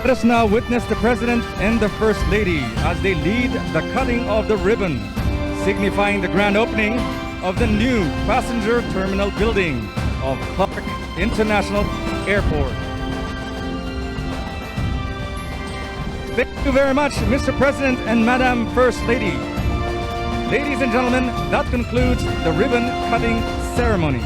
Let us now witness the President and the First Lady as they lead the cutting of the ribbon, signifying the grand opening of the new passenger terminal building of Clark International Airport. Thank you very much, Mr. President and Madam First Lady. Ladies and gentlemen, that concludes the ribbon cutting ceremony.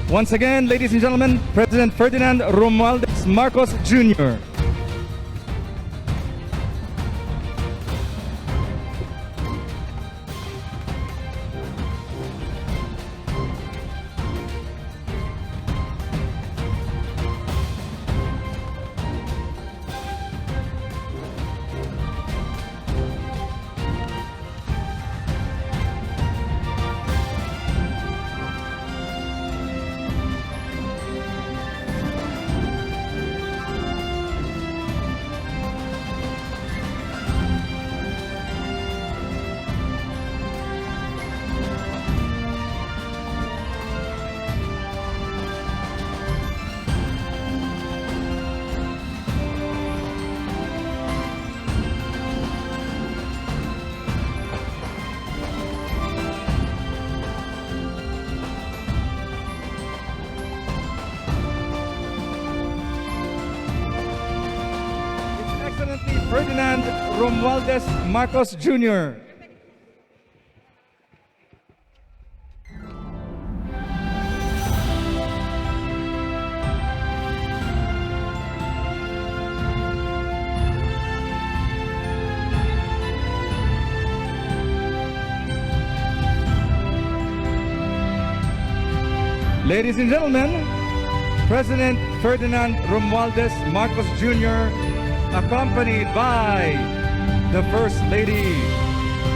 Once again, ladies and gentlemen, President Ferdinand Marcos Jr. Ferdinand Marcos Jr. Ladies and gentlemen, President Ferdinand Marcos Jr. accompanied by the First Lady,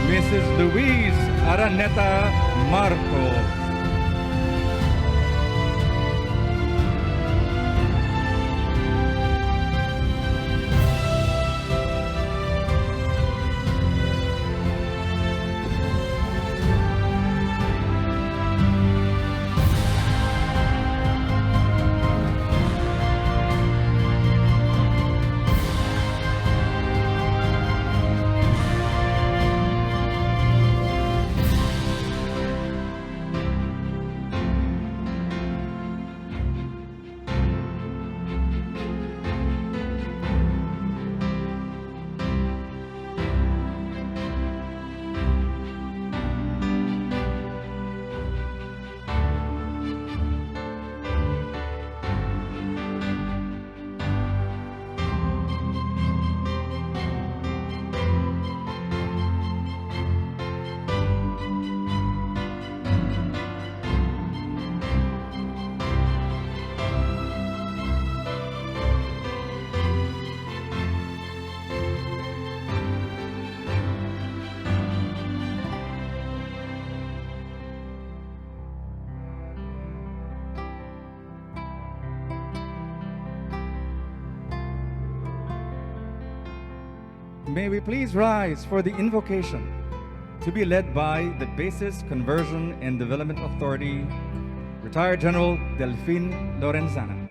Mrs. Louise Araneta Marcos. May we please rise for the invocation to be led by the Basis Conversion and Development Authority, Retired General Delphine Lorenzana.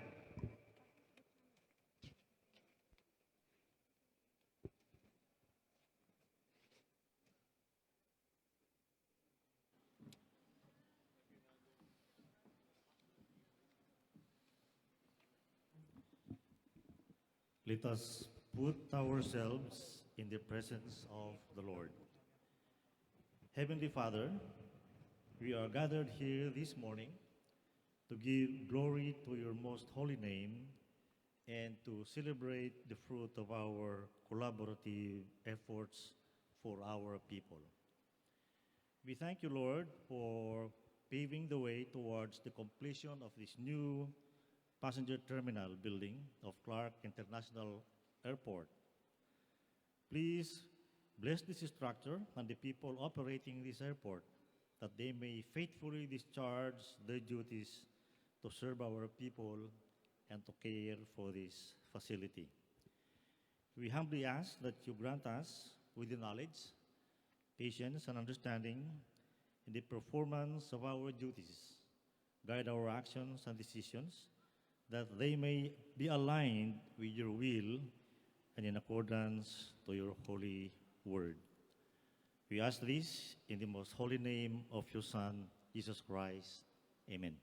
Let us put ourselves in the presence of the Lord. Heavenly Father, we are gathered here this morning to give glory to your most holy name and to celebrate the fruit of our collaborative efforts for our people. We thank you, Lord, for paving the way towards the completion of this new passenger terminal building of Clark International Airport. Please bless this structure and the people operating this airport, that they may faithfully discharge their duties to serve our people and to care for this facility. We humbly ask that you grant us with the knowledge, patience, and understanding in the performance of our duties, guide our actions and decisions, that they may be aligned with your will and in accordance to your holy word. We ask this in the most holy name of your Son, Jesus Christ. Amen.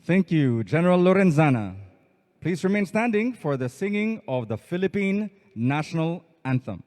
Thank you, General Lorenzana. Please remain standing for the singing of the Philippine National Anthem.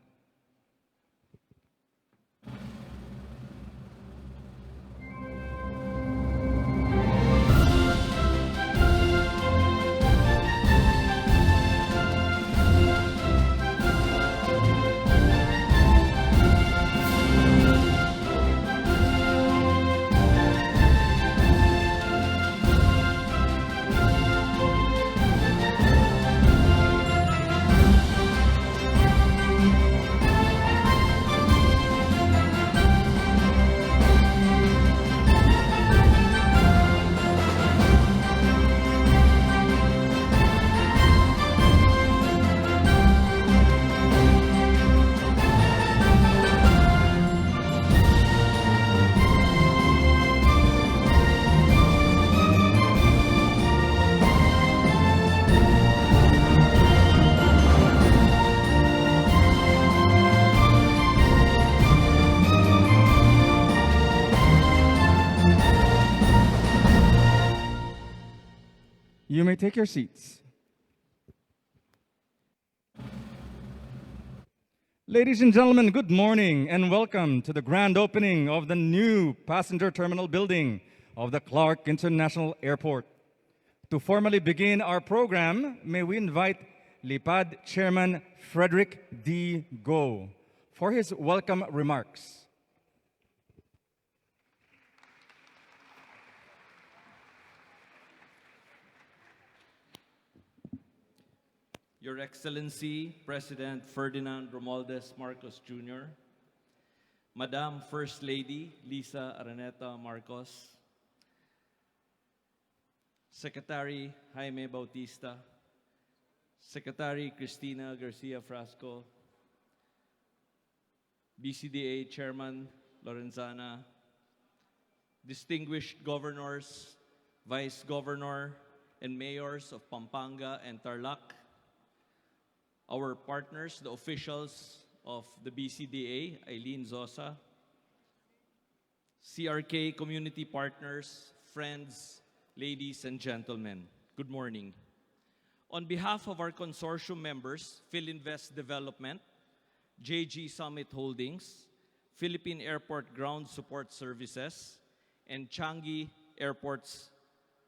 You may take your seats. Ladies and gentlemen, good morning and welcome to the grand opening of the new passenger terminal building of the Clark International Airport. To formally begin our program, may we invite Lipad Chairman Frederick D. Go for his welcome remarks. Your Excellency, President Ferdinand Marcos Jr., Madam First Lady Lisa Araneta Marcos, Secretary Jaime Bautista, Secretary Cristina Garcia Frasco, BCDA Chairman Lorenzana, distinguished governors, vice governor, and mayors of Pampanga and Tarlac, our partners, the officials of the BCDA, Eileen Zosa, CRK community partners, friends, ladies and gentlemen, good morning. On behalf of our consortium members, Philinvest Development, JG Summit Holdings, Philippine Airport Ground Support Services, and Changi Airports,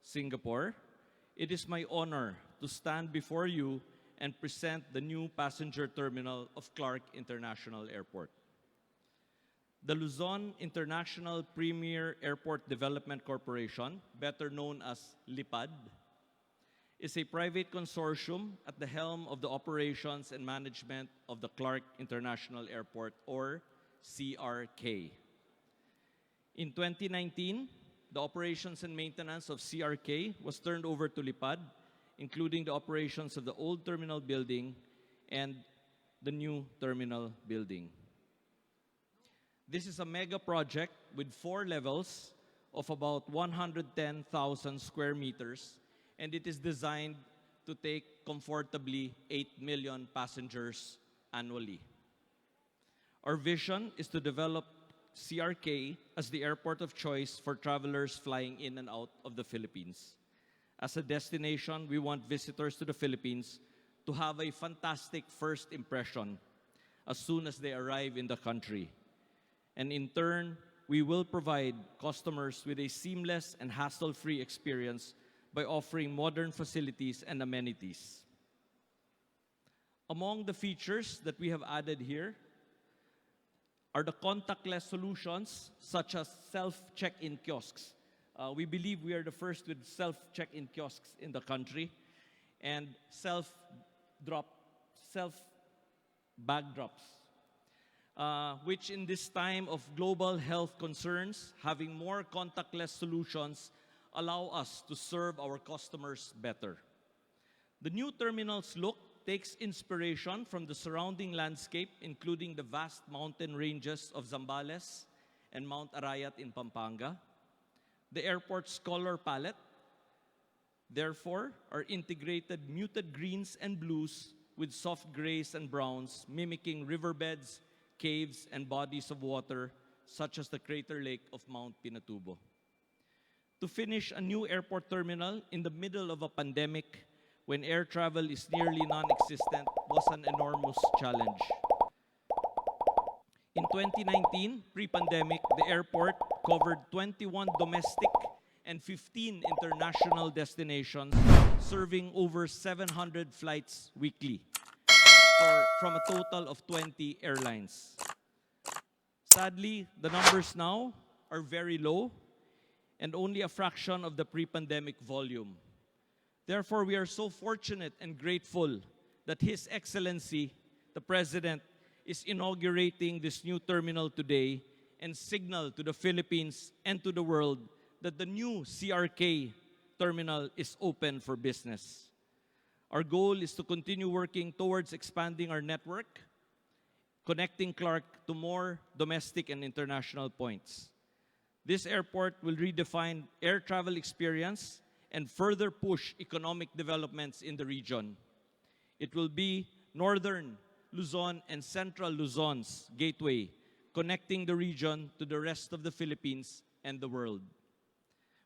Singapore, it is my honor to stand before you and present the new passenger terminal of Clark International Airport. The Luzon International Premier Airport Development Corporation, better known as LIPAD, is a private consortium at the helm of the operations and management of the Clark International Airport, or CRK. In 2019, the operations and maintenance of CRK was turned over to LIPAD, including the operations of the old terminal building and the new terminal building. This is a mega project with 4 levels of about 110,000 square meters, and it is designed to take comfortably 8 million passengers annually. Our vision is to develop CRK as the airport of choice for travelers flying in and out of the Philippines. As a destination, we want visitors to the Philippines to have a fantastic first impression as soon as they arrive in the country. And in turn, we will provide customers with a seamless and hassle-free experience by offering modern facilities and amenities. Among the features that we have added here are the contactless solutions such as self-check-in kiosks. We believe we are the first with self-check-in kiosks in the country, and self-bag drops, which in this time of global health concerns, having more contactless solutions allow us to serve our customers better. The new terminal's look takes inspiration from the surrounding landscape, including the vast mountain ranges of Zambales and Mount Arayat in Pampanga. the airport's color palette. Therefore, our integrated muted greens and blues with soft grays and browns mimicking riverbeds, caves, and bodies of water such as the crater lake of Mount Pinatubo. To finish a new airport terminal in the middle of a pandemic when air travel is nearly non-existent was an enormous challenge. In 2019, pre-pandemic, the airport covered 21 domestic and 15 international destinations, serving over 700 flights weekly from a total of 20 airlines. Sadly, the numbers now are very low and only a fraction of the pre-pandemic volume. Therefore, we are so fortunate and grateful that His Excellency, the President, is inaugurating this new terminal today and signal to the Philippines and to the world that the new CRK terminal is open for business. Our goal is to continue working towards expanding our network, connecting Clark to more domestic and international points. This airport will redefine air travel experience and further push economic developments in the region. It will be Northern Luzon and Central Luzon's gateway, connecting the region to the rest of the Philippines and the world.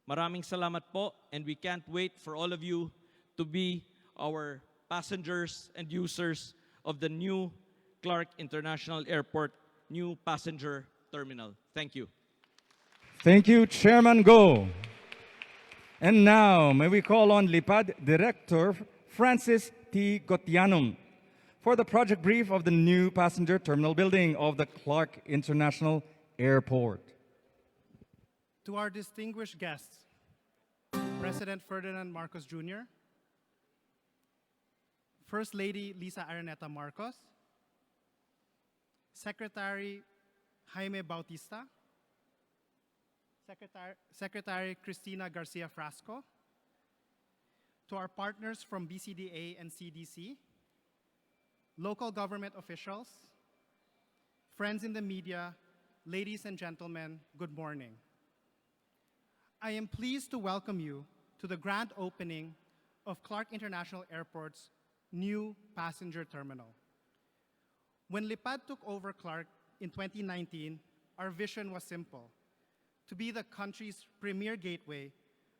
Maraming salamat po, and we can't wait for all of you to be our passengers and users of the new Clark International Airport new passenger terminal. Thank you. Thank you, Chairman Go. And now, may we call on Lipad Director Francis T. Gotianum for the project brief of the new passenger terminal building of the Clark International Airport. To our distinguished guests, President Ferdinand Marcos Jr., First Lady Lisa Araneta Marcos, Secretary Jaime Bautista, Secretary Cristina Garcia Frasco, to our partners from BCDA and CDC, local government officials, friends in the media, ladies and gentlemen, good morning. I am pleased to welcome you to the grand opening of Clark International Airport's new passenger terminal. When Lipad took over Clark in 2019, our vision was simple: to be the country's premier gateway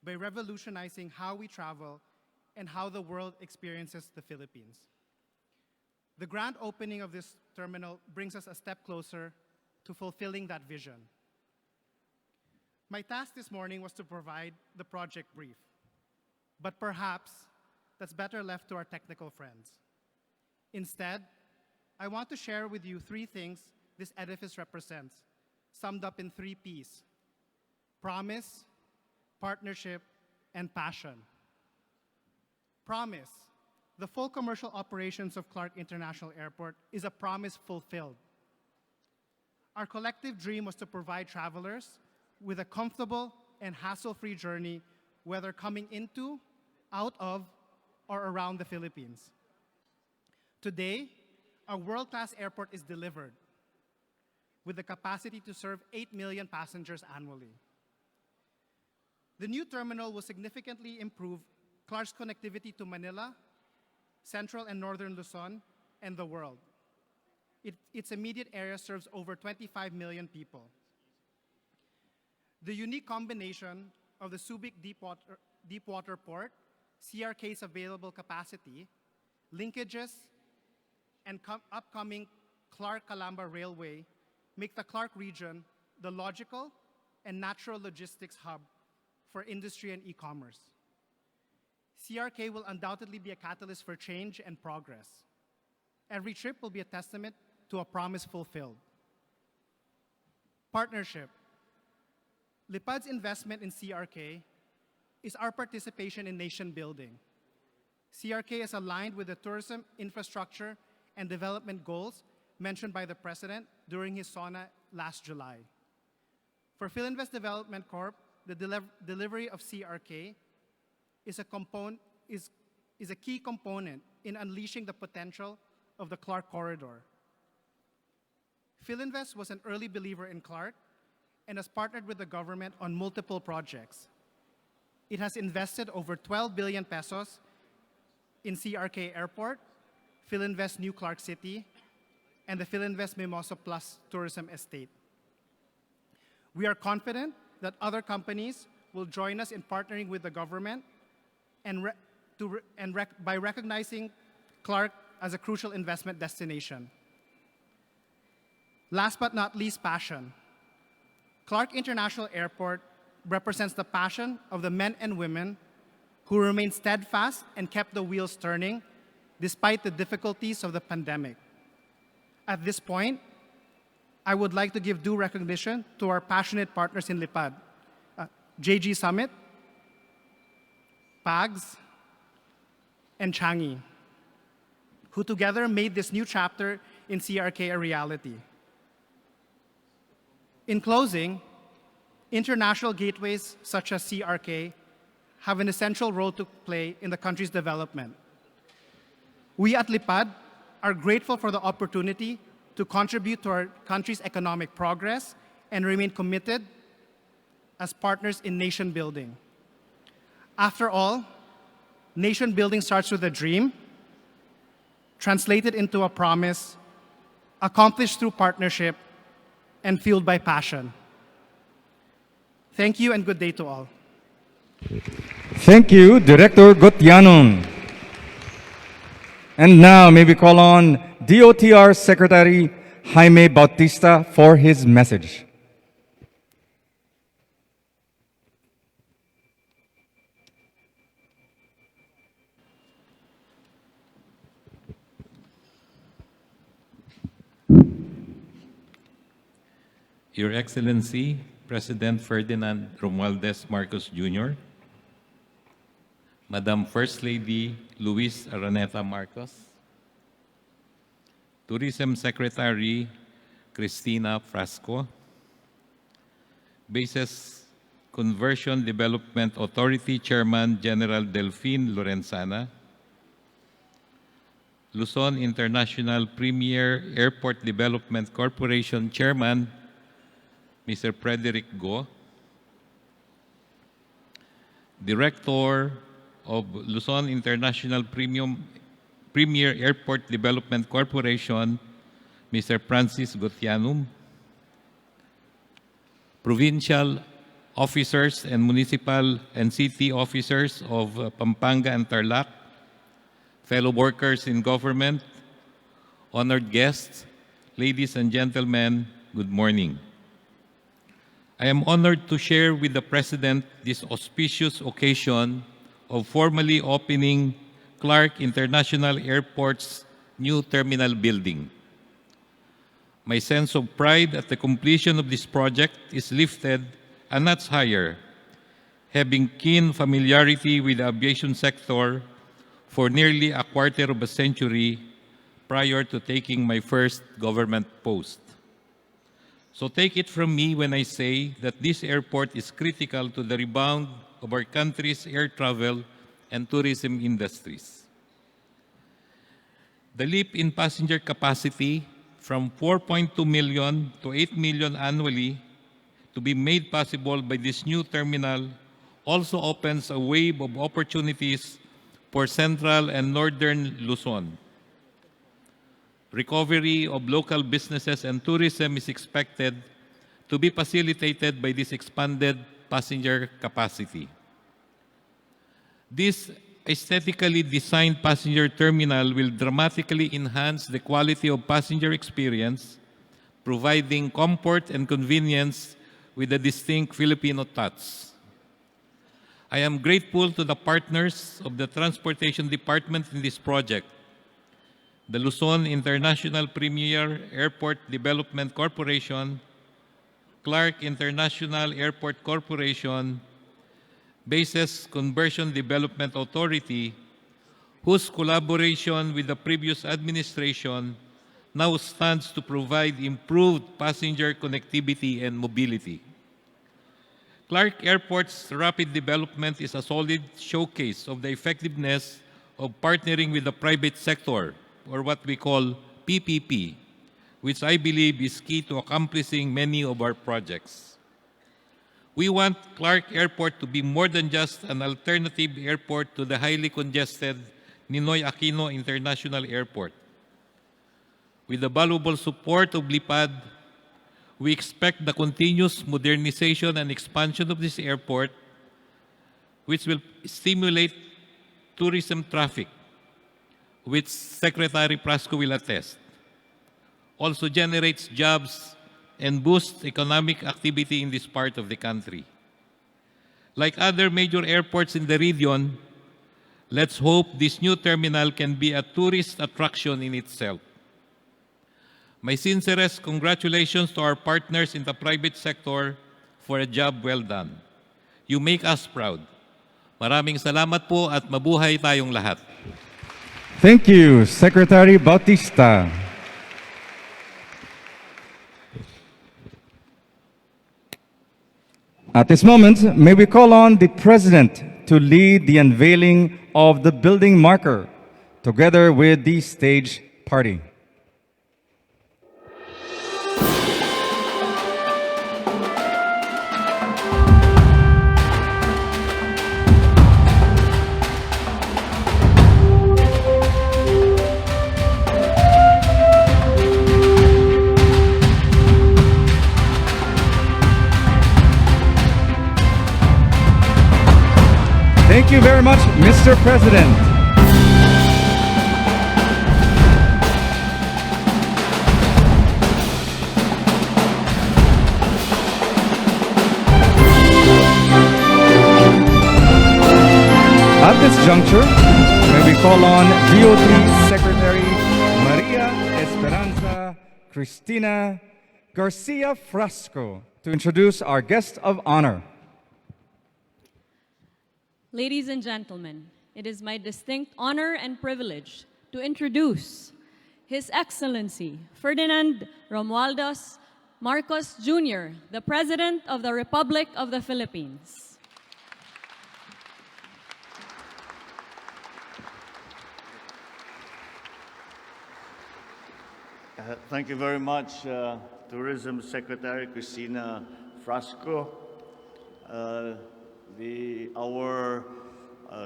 by revolutionizing how we travel and how the world experiences the Philippines. The grand opening of this terminal brings us a step closer to fulfilling that vision. My task this morning was to provide the project brief, but perhaps that's better left to our technical friends. Instead, I want to share with you three things this edifice represents, summed up in 3 Ps: promise, partnership, and passion. Promise. The full commercial operations of Clark International Airport is a promise fulfilled. Our collective dream was to provide travelers with a comfortable and hassle-free journey, whether coming into, out of, or around the Philippines. Today, a world-class airport is delivered with the capacity to serve 8 million passengers annually. The new terminal will significantly improve Clark's connectivity to Manila, Central and Northern Luzon, and the world. Its immediate area serves over 25 million people. The unique combination of the Subic Deepwater Port, CRK's available capacity, linkages, and upcoming Clark-Calamba Railway make the Clark region the logical and natural logistics hub for industry and e-commerce. CRK will undoubtedly be a catalyst for change and progress. Every trip will be a testament to a promise fulfilled. Partnership. Lipad's investment in CRK is our participation in nation building. CRK is aligned with the tourism, infrastructure, and development goals mentioned by the President during his SONA last July. For Philinvest Development Corp., the delivery of CRK is a key component in unleashing the potential of the Clark Corridor. Philinvest was an early believer in Clark and has partnered with the government on multiple projects. It has invested over 12 billion pesos in CRK Airport, Philinvest New Clark City, and the Philinvest Mimosa Plus Tourism Estate. We are confident that other companies will join us in partnering with the government by recognizing Clark as a crucial investment destination. Last but not least, passion. Clark International Airport represents the passion of the men and women who remained steadfast and kept the wheels turning despite the difficulties of the pandemic. At this point, I would like to give due recognition to our passionate partners in Lipad, JG Summit, PAGS, and Changi, who together made this new chapter in CRK a reality. In closing, international gateways such as CRK have an essential role to play in the country's development. We at Lipad are grateful for the opportunity to contribute to our country's economic progress and remain committed as partners in nation building. After all, nation building starts with a dream, translated into a promise, accomplished through partnership, and fueled by passion. Thank you and good day to all. Thank you, Director Gotianon. And now may we call on DOTR Secretary Jaime Bautista for his message. Your Excellency, President Ferdinand Marcos Jr., Madam First Lady Luis Araneta Marcos, Tourism Secretary Cristina Frasco, Bases Conversion Development Authority Chairman General Delphine Lorenzana, Luzon International Premier Airport Development Corporation Chairman Mr. Frederick Go, Director of Luzon International Premier Airport Development Corporation, Mr. Francis Gotianum, provincial officers and municipal and city officers of Pampanga and Tarlac, fellow workers in government, honored guests, ladies and gentlemen, good morning. I am honored to share with the President this auspicious occasion of formally opening Clark International Airport's new terminal building. My sense of pride at the completion of this project is lifted a notch higher, having keen familiarity with the aviation sector for nearly a quarter of a century prior to taking my first government post. So take it from me when I say that this airport is critical to the rebound of our country's air travel and tourism industries. The leap in passenger capacity from 4.2 million to 8 million annually to be made possible by this new terminal also opens a wave of opportunities for central and northern Luzon. Recovery of local businesses and tourism is expected to be facilitated by this expanded passenger capacity. This aesthetically designed passenger terminal will dramatically enhance the quality of passenger experience, providing comfort and convenience with a distinct Filipino touch. I am grateful to the partners of the Transportation Department in this project, the Luzon International Premier Airport Development Corporation, Clark International Airport Corporation, Bases Conversion Development Authority, whose collaboration with the previous administration now stands to provide improved passenger connectivity and mobility. Clark Airport's rapid development is a solid showcase of the effectiveness of partnering with the private sector, or what we call PPP, which I believe is key to accomplishing many of our projects. We want Clark Airport to be more than just an alternative airport to the highly congested Ninoy Aquino International Airport. With the valuable support of LIPAD, we expect the continuous modernization and expansion of this airport, which will stimulate tourism traffic, which Secretary Prasco will attest, also generates jobs and boosts economic activity in this part of the country. Like other major airports in the region, let's hope this new terminal can be a tourist attraction in itself. My sincerest congratulations to our partners in the private sector for a job well done. You make us proud. Maraming salamat po at mabuhay tayong lahat. Thank you, Secretary Bautista. At this moment, may we call on the President to lead the unveiling of the building marker, together with the stage party. Thank you very much, Mr. President. At this juncture, may we call on DOT Secretary Maria Esperanza Cristina Garcia Frasco to introduce our guest of honor. Ladies and gentlemen, it is my distinct honor and privilege to introduce His Excellency Ferdinand Marcos Jr., the President of the Republic of the Philippines. Thank you very much, Tourism Secretary Cristina Frasco, our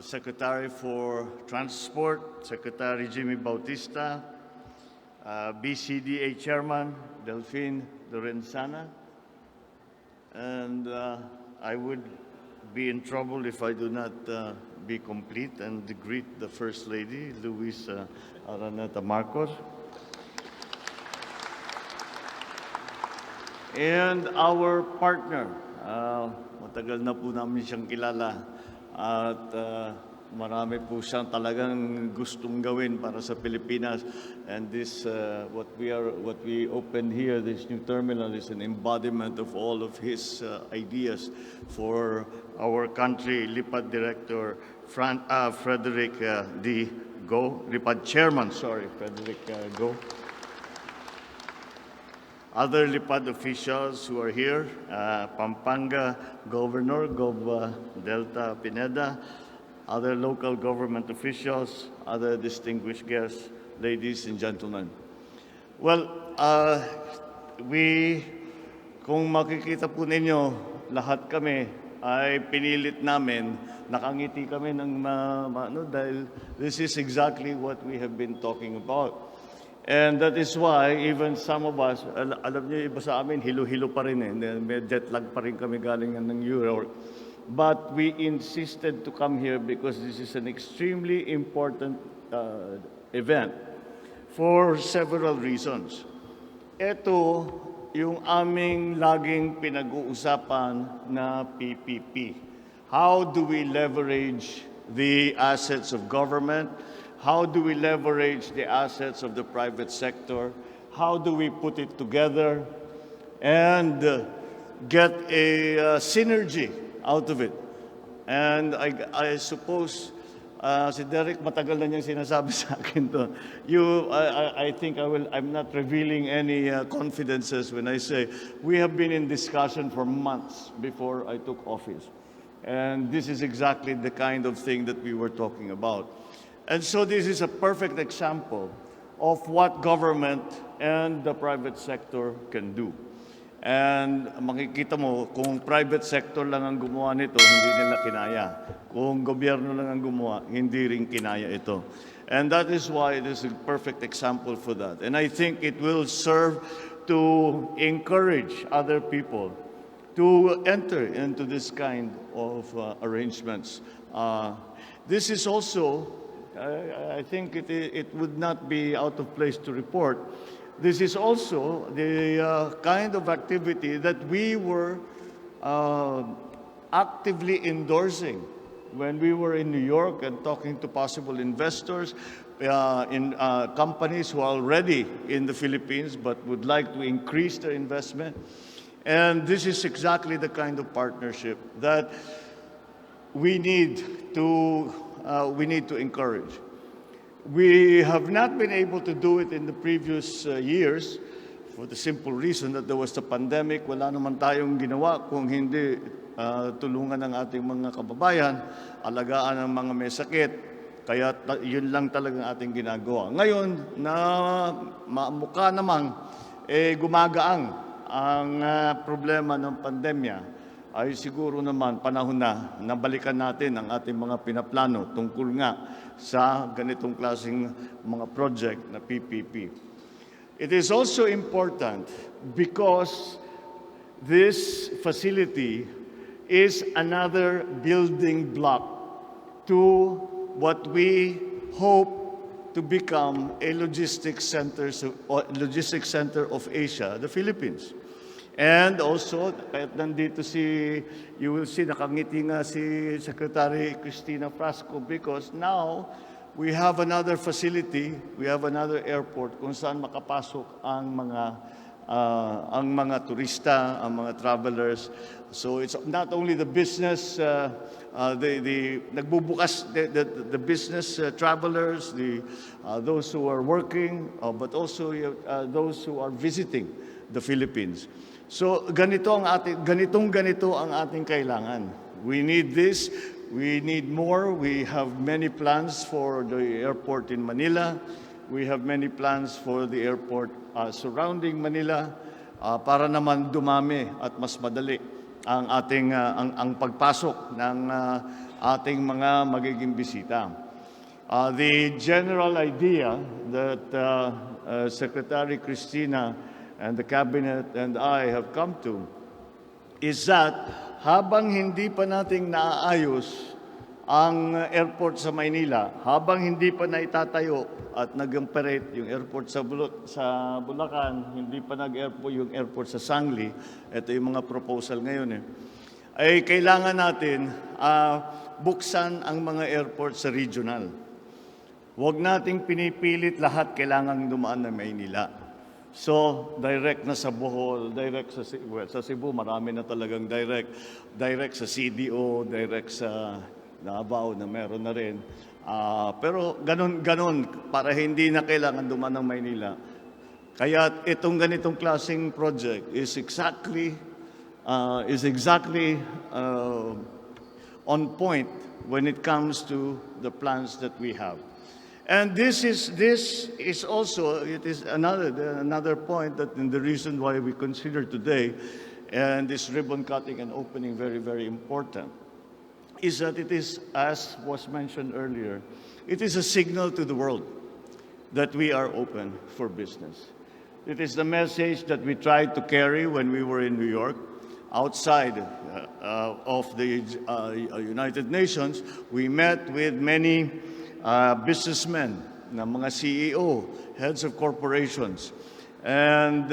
Secretary for Transport, Secretary Jimmy Bautista, BCDA Chairman Delphine Lorenzana, and I would be in trouble if I do not be complete and greet the First Lady, Luis Araneta Marcos. And our partner, matagal na po namin siyang kilala at marami po siyang talagang gustong gawin para sa Pilipinas. And this, what we opened here, this new terminal, is an embodiment of all of his ideas for our country. LIPAD Director Frederick D. Go, LIPAD Chairman, sorry, Frederick Go. Other LIPAD officials who are here, Pampanga Governor, Gov. Delta Pineda, other local government officials, other distinguished guests, ladies and gentlemen. Well, kung makikita po ninyo, lahat kami ay pinilit namin, nakangiti kami ng dahil this is exactly what we have been talking about. And that is why even some of us, alam niyo, iba sa amin, hilo-hilo pa rin eh. May jet lag pa rin kami galing ng New York. But we insisted to come here because this is an extremely important event for several reasons. Ito yung aming laging pinag-uusapan na PPP. How do we leverage the assets of government? How do we leverage the assets of the private sector? How do we put it together and get a synergy out of it? And I suppose, si Derek, matagal na niyang sinasabi sa akin to. I think I'm not revealing any confidences when I say we have been in discussion for months before I took office. And this is exactly the kind of thing that we were talking about. And so this is a perfect example of what government and the private sector can do. And makikita mo, kung private sector lang ang gumawa nito, hindi nila kinaya. Kung gobyerno lang ang gumawa, hindi rin kinaya ito. And that is why it is a perfect example for that. And I think it will serve to encourage other people to enter into this kind of arrangements. This is also, I think it would not be out of place to report, this is also the kind of activity that we were actively endorsing when we were in New York and talking to possible investors in companies who are already in the Philippines but would like to increase their investment. And this is exactly the kind of partnership that we need to encourage. We have not been able to do it in the previous years for the simple reason that there was the pandemic. Wala naman tayong ginawa kung hindi tulungan ng ating mga kababayan, alagaan ang mga may sakit. Kaya yun lang talagang ating ginagawa. Ngayon, na mukha namang gumagaang ang problema ng pandemya, ay siguro naman panahon na balikan natin ang ating mga pinaplano tungkol nga sa ganitong klaseng mga project na PPP. It is also important because this facility is another building block to what we hope to become a logistics center of Asia, the Philippines. And also, kahit nandito you will see, nakangiti nga si Secretary Cristina Frasco because now we have another facility, we have another airport kung saan makapasok ang mga turista, ang mga travelers. So it's not only the business, nagbubukas the business travelers, those who are working, but also those who are visiting the Philippines. So ganito ang ating kailangan. We need this, we need more. We have many plans for the airport in Manila. We have many plans for the airport surrounding Manila para naman dumami at mas madali ang ating ang pagpasok ng ating mga magiging bisita. The general idea that Secretary Cristina and the Cabinet and I have come to is that habang hindi pa nating naaayos ang airport sa Maynila, habang hindi pa naitatayo at nag-operate yung airport sa Bulacan, hindi pa nag-airport yung airport sa Sangli, ito yung mga proposal ngayon ay kailangan natin buksan ang mga airport sa regional. Huwag nating pinipilit lahat kailangan dumaan na Maynila. So, direct na sa Bohol, direct sa Cebu, marami na talagang direct sa CDO, direct sa Davao na meron na rin. Pero ganun, para hindi na kailangan dumaan ng Maynila. Kaya itong ganitong klaseng project is exactly on point when it comes to the plans that we have. And this is also, it is another point that in the reason why we consider today and this ribbon cutting and opening very, very important is that it is, as was mentioned earlier, it is a signal to the world that we are open for business. It is the message that we tried to carry when we were in New York. Outside of the United Nations, we met with many businessmen, na mga CEO, heads of corporations. And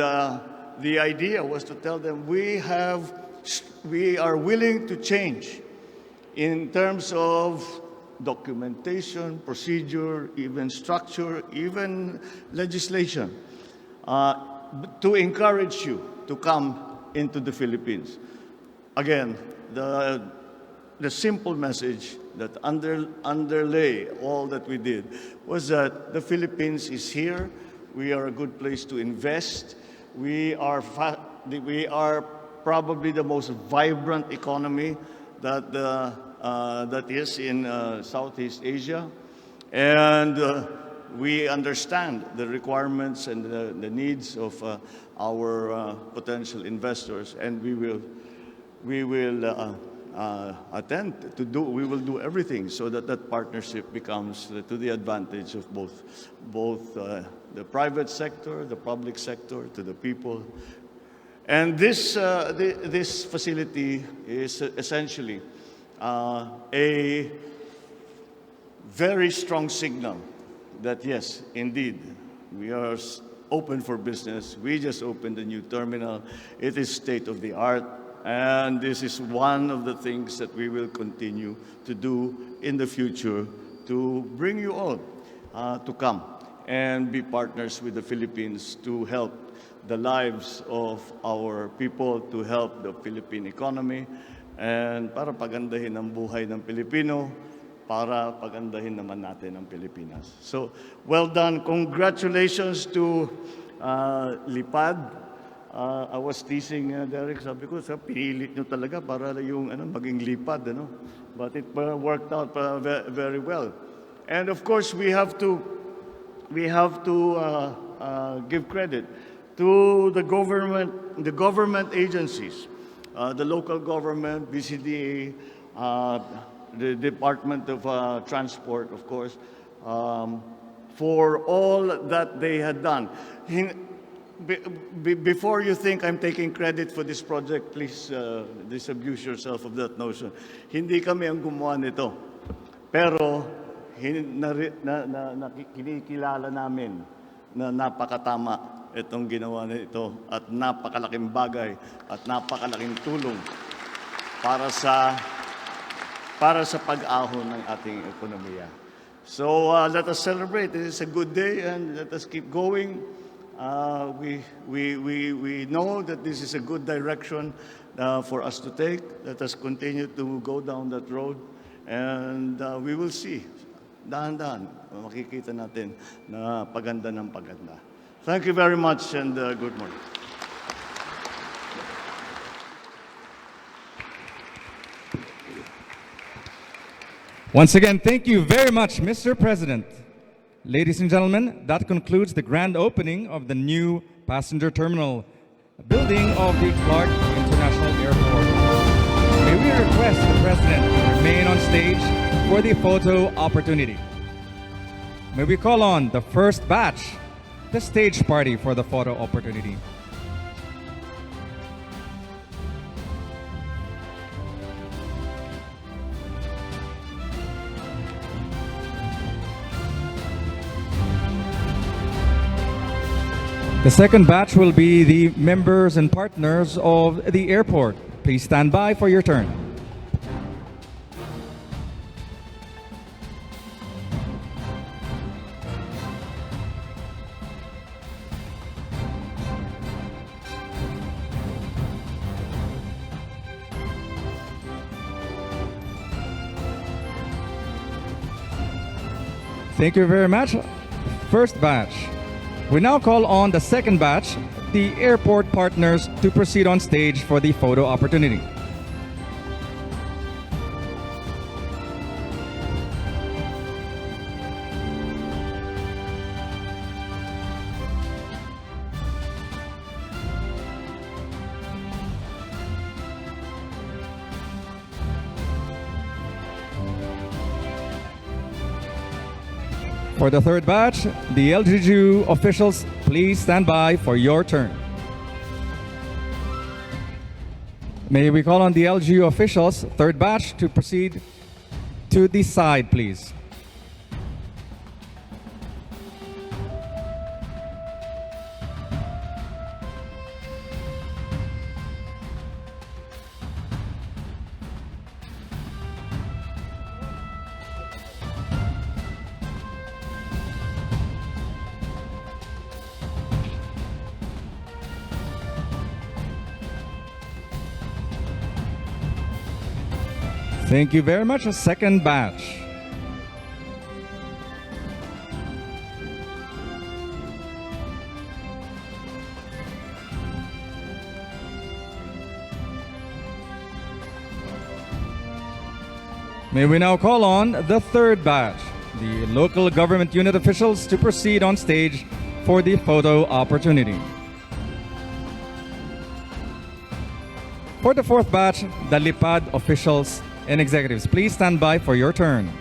the idea was to tell them we are willing to change in terms of documentation, procedure, even structure, even legislation, to encourage you to come into the Philippines. Again, the simple message that underlay all that we did was that the Philippines is here. We are a good place to invest. We are probably the most vibrant economy that is in Southeast Asia, and we understand the requirements and the needs of our potential investors, and we will we will do everything so that that partnership becomes to the advantage of both the private sector, the public sector, to the people. And this facility is essentially a very strong signal that yes, indeed, we are open for business. We just opened a new terminal. It is state of the art. And this is one of the things that we will continue to do in the future to bring you all to come and be partners with the Philippines to help the lives of our people, to help the Philippine economy, and para pagandahin ang buhay ng Pilipino, para pagandahin naman natin ang Pilipinas. So, well done. Congratulations to Lipad. I was teasing Derek, sabi ko, pinilit nyo talaga para yung maging lipad, but it worked out very well. And of course, we have to give credit to the government agencies, the local government, BCDA, the Department of Transport, of course, for all that they had done. Before you think I'm taking credit for this project, please disabuse yourself of that notion. Hindi kami ang gumawa nito. Pero kinikilala namin na napakatama itong ginawa nito at napakalaking bagay at napakalaking tulong para sa pag-ahon ng ating ekonomiya. So let us celebrate. It is a good day and let us keep going. We know that this is a good direction for us to take. Let us continue to go down that road, and we will see. Dahan-dahan, makikita natin na paganda ng paganda. Thank you very much, and good morning. Once again, thank you very much, Mr. President. Ladies and gentlemen, that concludes the grand opening of the new passenger terminal building of the Clark International Airport. May we request the President to remain on stage for the photo opportunity. May we call on the first batch, the stage party for the photo opportunity. The second batch will be the members and partners of the airport. Please stand by for your turn. Thank you very much. First batch. We now call on the second batch, the airport partners, to proceed on stage for the photo opportunity. For the third batch, the LGU officials, please stand by for your turn. May we call on the LGU officials, third batch, to proceed to the side, please. Thank you very much. A second batch. May we now call on the third batch, the local government unit officials to proceed on stage for the photo opportunity. For the fourth batch, the LIPAD officials and executives, please stand by for your turn.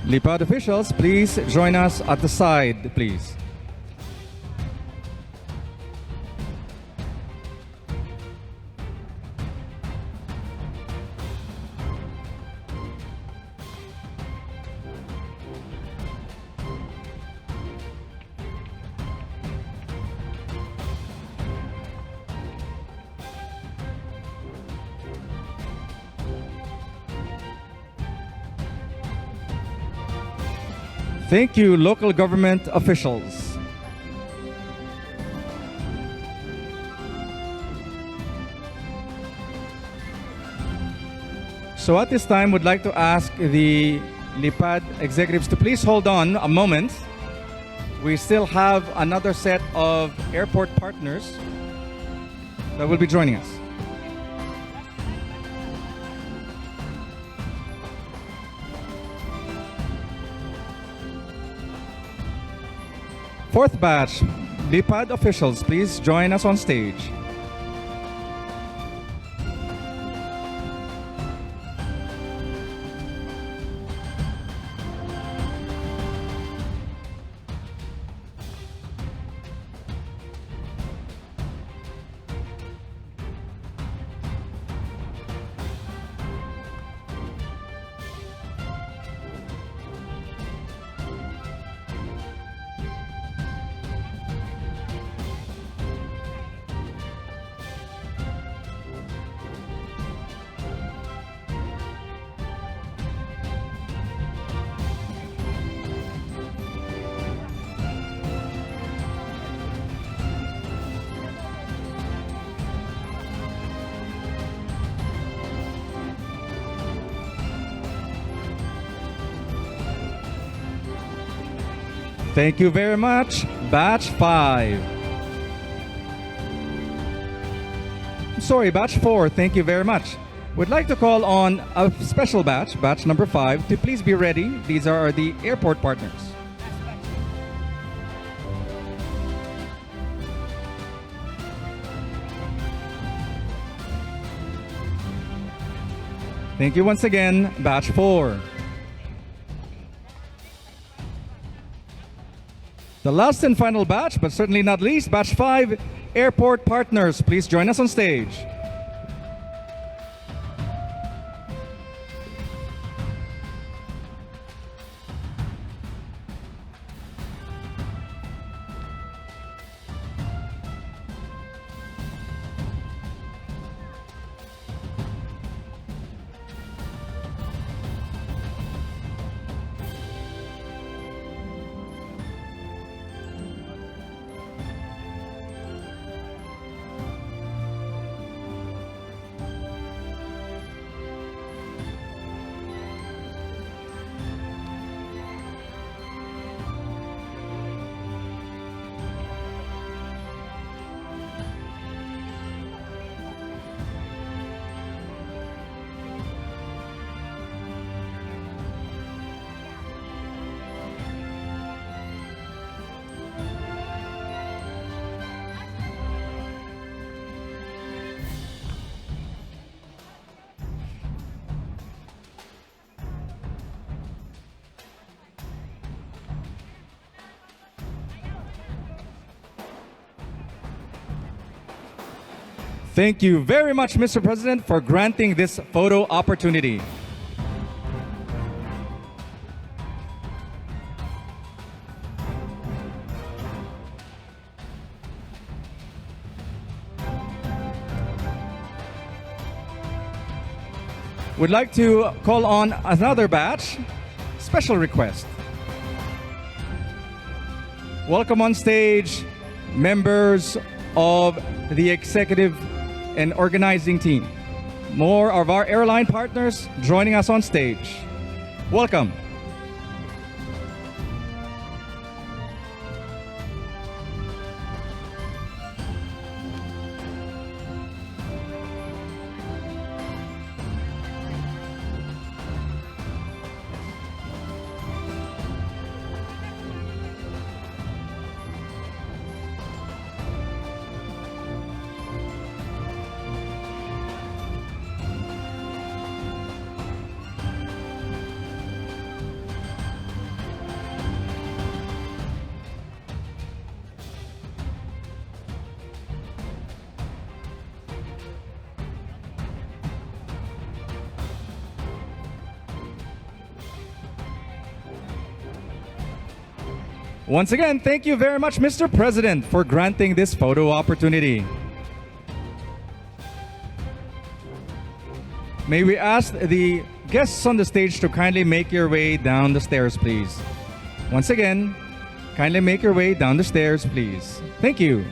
LIPAD officials, please join us at the side, please. Thank you, local government officials. So at this time, would like to ask the LIPAD executives to please hold on a moment. We still have another set of airport partners that will be joining us. Fourth batch, LIPAD officials, please join us on stage. Thank you very much, batch 5. Sorry, batch 4, thank you very much. We'd like to call on a special batch, batch number 5, to please be ready. These are the airport partners. Thank you once again, batch 4. The last and final batch, but certainly not least, batch 5, airport partners. Please join us on stage. Thank you very much, Mr. President, for granting this photo opportunity. We'd like to call on another batch. Special request. Welcome on stage members of the executive and organizing team. More of our airline partners joining us on stage. Welcome. Once again, thank you very much, Mr. President, for granting this photo opportunity. May we ask the guests on the stage to kindly make your way down the stairs, please. Once again, kindly make your way down the stairs, please. Thank you.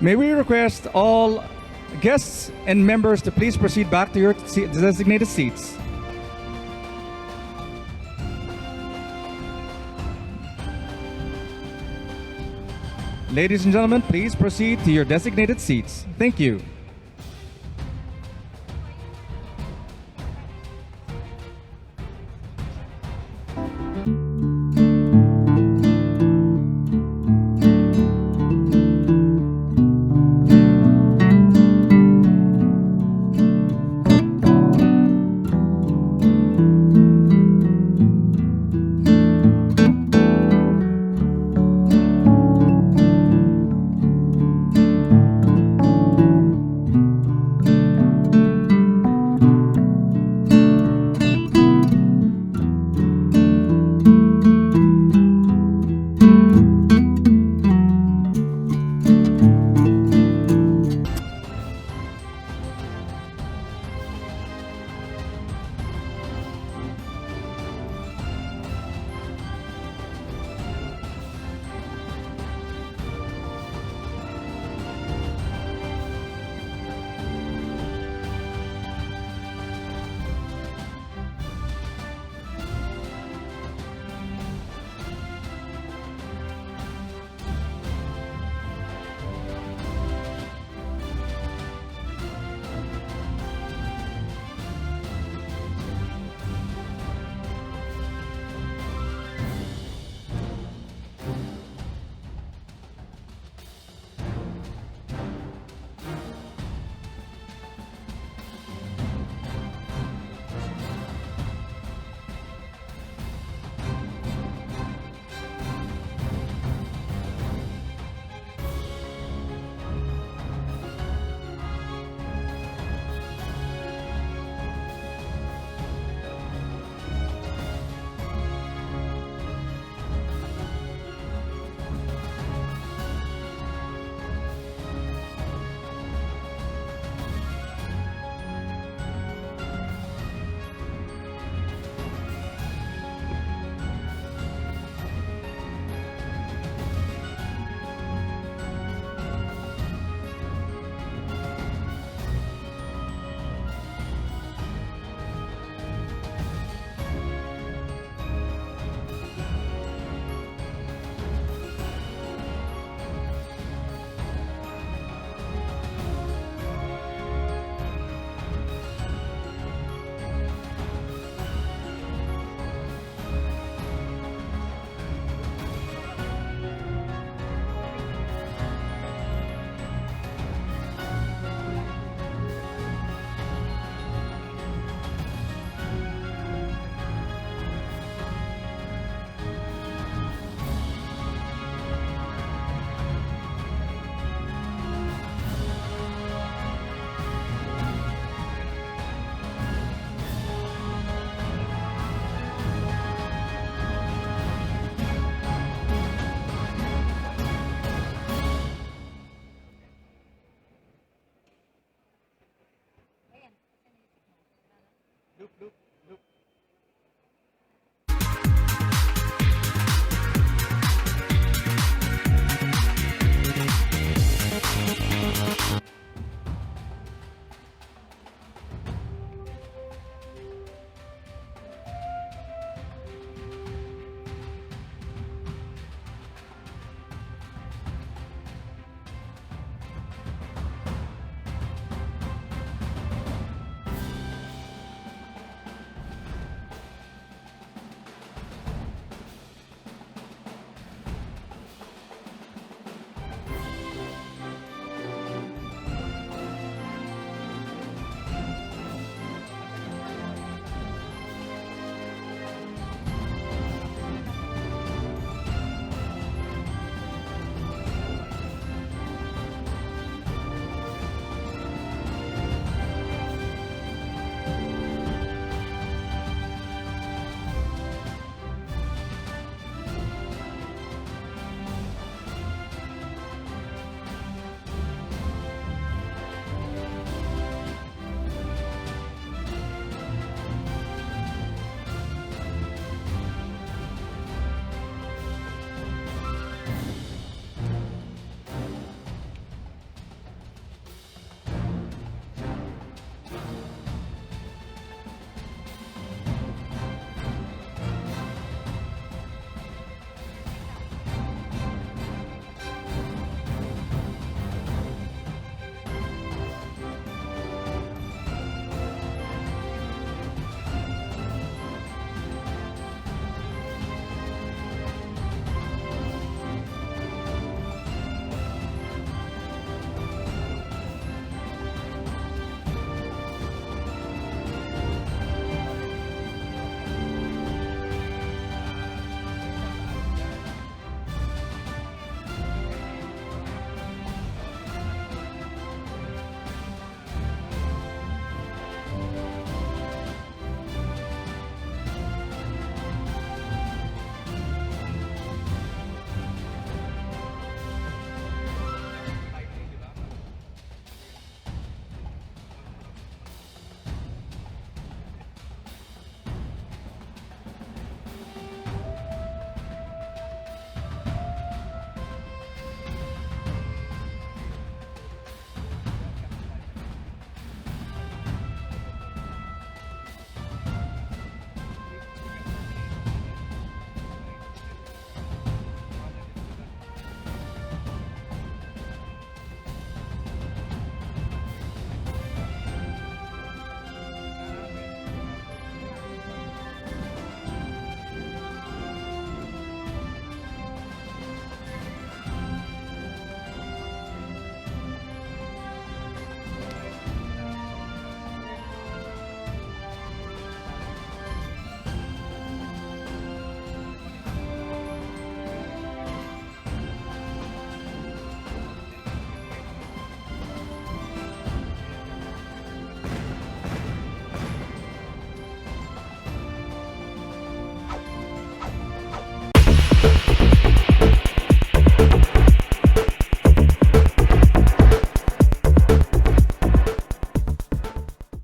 May we request all guests and members to please proceed back to your designated seats. Ladies and gentlemen, please proceed to your designated seats. Thank you.